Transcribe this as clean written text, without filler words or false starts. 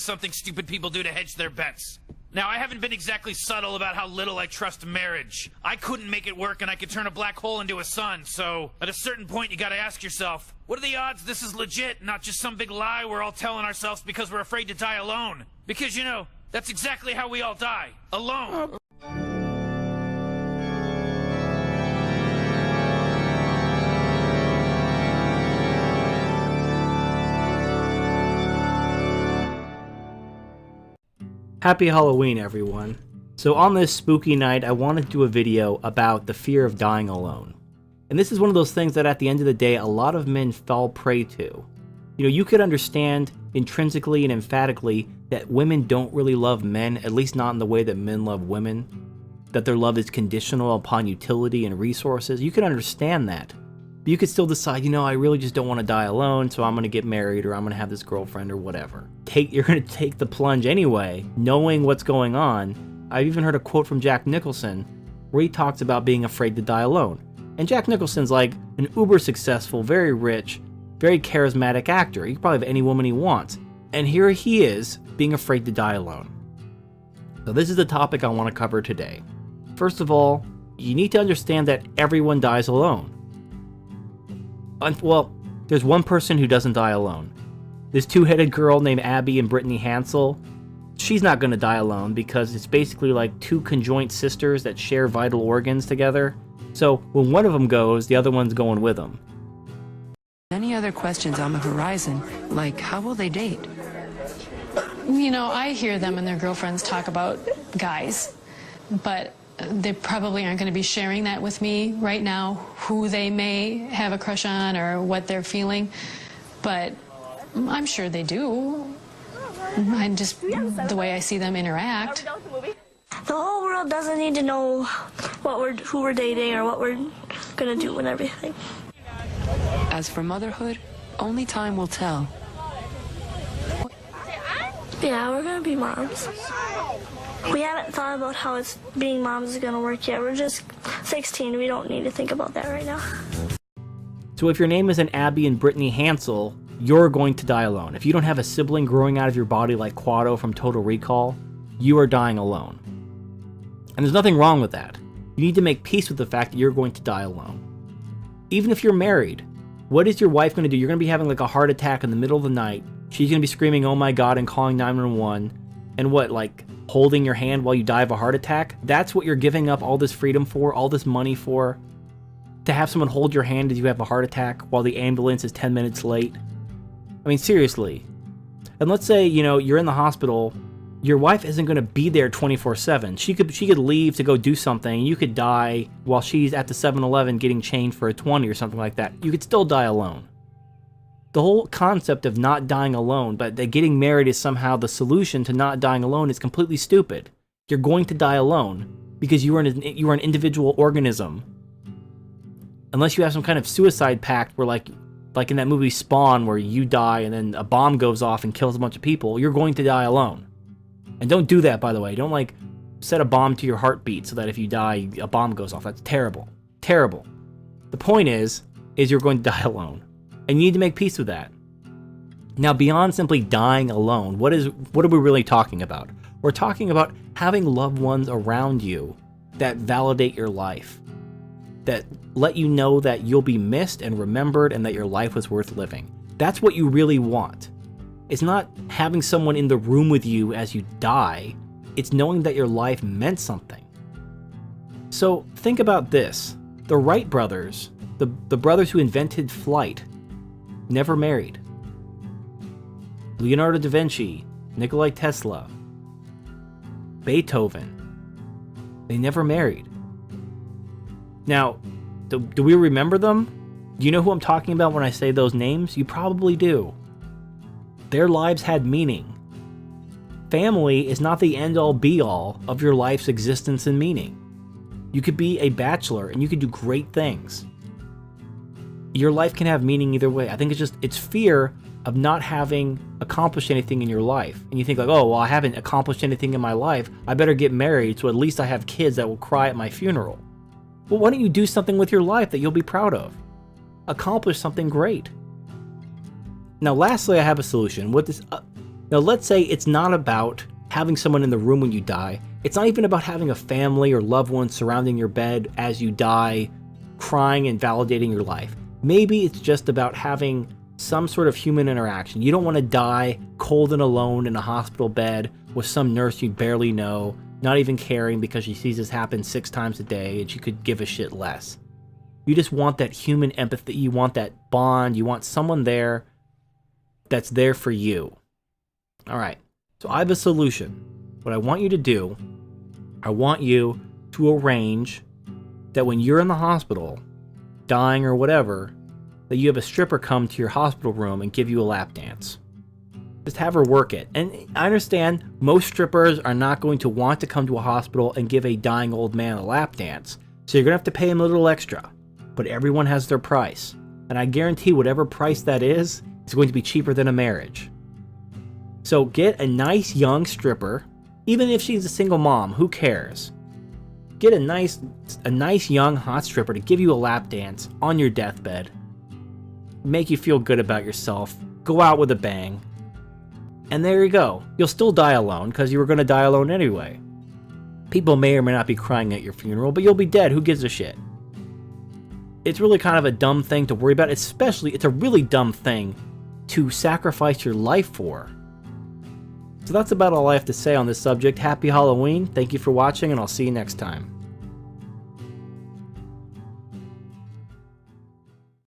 something stupid people do to hedge their bets. Now, I haven't been exactly subtle about how little I trust marriage. I couldn't make it work, and I could turn a black hole into a sun, so at a certain point you gotta ask yourself, what are the odds this is legit, not just some big lie we're all telling ourselves because we're afraid to die alone? Because, you know, that's exactly how we all die. Alone. Happy Halloween, everyone. So on this spooky night, I wanted to do a video about the fear of dying alone. And this is one of those things that at the end of the day, a lot of men fall prey to. You know, you could understand intrinsically and emphatically that women don't really love men, at least not in the way that men love women, that their love is conditional upon utility and resources. You can understand that. But you could still decide, you know, I really just don't want to die alone, so I'm going to get married or I'm going to have this girlfriend or whatever. You're going to take the plunge anyway, knowing what's going on. I've even heard a quote from Jack Nicholson where he talks about being afraid to die alone. And Jack Nicholson's like an uber successful, very rich, very charismatic actor. He can probably have any woman he wants. And here he is, being afraid to die alone. So this is the topic I want to cover today. First of all, you need to understand that everyone dies alone. Well, there's one person who doesn't die alone. This two-headed girl named Abby and Brittany Hansel. She's not going to die alone because it's basically like two conjoined sisters that share vital organs together. So when one of them goes, the other one's going with them. Any other questions on the horizon? Like, how will they date? You know, I hear them and their girlfriends talk about guys, but they probably aren't going to be sharing that with me right now, who they may have a crush on or what they're feeling, but I'm sure they do. And just the way I see them interact. The whole world doesn't need to know who we're dating or what we're gonna do and everything. As for motherhood, only time will tell. Yeah, we're gonna be moms. We haven't thought about how being moms is gonna work yet. We're just 16. We don't need to think about that right now. So if your name isn't Abby and Brittany Hansel, you're going to die alone. If you don't have a sibling growing out of your body like Quado from Total Recall, you are dying alone. And there's nothing wrong with that. You need to make peace with the fact that you're going to die alone. Even if you're married, what is your wife going to do? You're going to be having like a heart attack in the middle of the night. She's going to be screaming, "Oh my God," and calling 911. And what, like holding your hand while you die of a heart attack? That's what you're giving up all this freedom for, all this money for? To have someone hold your hand as you have a heart attack while the ambulance is 10 minutes late? I mean, seriously. And let's say, you know, you're in the hospital, your wife isn't going to be there 24/7. She could leave to go do something, and you could die while she's at the 7-Eleven getting changed for a 20 or something like that. You could still die alone. The whole concept of not dying alone, but that getting married is somehow the solution to not dying alone, is completely stupid. You're going to die alone because you are an individual organism. Unless you have some kind of suicide pact where like in that movie Spawn where you die and then a bomb goes off and kills a bunch of people, you're going to die alone. And don't do that, by the way. Don't like set a bomb to your heartbeat so that if you die, a bomb goes off. That's terrible. Terrible. The point is you're going to die alone. And you need to make peace with that. Now, beyond simply dying alone, what are we really talking about? We're talking about having loved ones around you that validate your life, that let you know that you'll be missed and remembered and that your life was worth living. That's what you really want. It's not having someone in the room with you as you die. It's knowing that your life meant something. So think about this. The Wright brothers, the brothers who invented flight, never married. Leonardo da Vinci, Nikola Tesla, Beethoven, they never married. Now, do we remember them? Do you know who I'm talking about when I say those names? You probably do. Their lives had meaning. Family is not the end-all be-all of your life's existence and meaning. You could be a bachelor and you could do great things. Your life can have meaning either way. I think it's fear of not having accomplished anything in your life. And you think like, oh, well, I haven't accomplished anything in my life. I better get married so at least I have kids that will cry at my funeral. Well, why don't you do something with your life that you'll be proud of? Accomplish something great. Now, lastly, I have a solution. What this, Now, let's say it's not about having someone in the room when you die. It's not even about having a family or loved ones surrounding your bed as you die, crying and validating your life. Maybe it's just about having some sort of human interaction. You don't want to die cold and alone in a hospital bed with some nurse you barely know, not even caring because she sees this happen 6 times a day and she could give a shit less. You just want that human empathy. You want that bond. You want someone there that's there for you. All right. So I have a solution. What I want you to do, I want you to arrange that when you're in the hospital, dying or whatever, that you have a stripper come to your hospital room and give you a lap dance. Just have her work it. And I understand most strippers are not going to want to come to a hospital and give a dying old man a lap dance, so you're going to have to pay him a little extra. But everyone has their price. And I guarantee whatever price that is going to be cheaper than a marriage. So get a nice young stripper, even if she's a single mom, who cares? Get a nice young hot stripper to give you a lap dance on your deathbed. Make you feel good about yourself. Go out with a bang. And there you go. You'll still die alone, because you were going to die alone anyway. People may or may not be crying at your funeral, but you'll be dead. Who gives a shit? It's really kind of a dumb thing to worry about. Especially, it's a really dumb thing to sacrifice your life for. So that's about all I have to say on this subject. Happy Halloween. Thank you for watching, and I'll see you next time.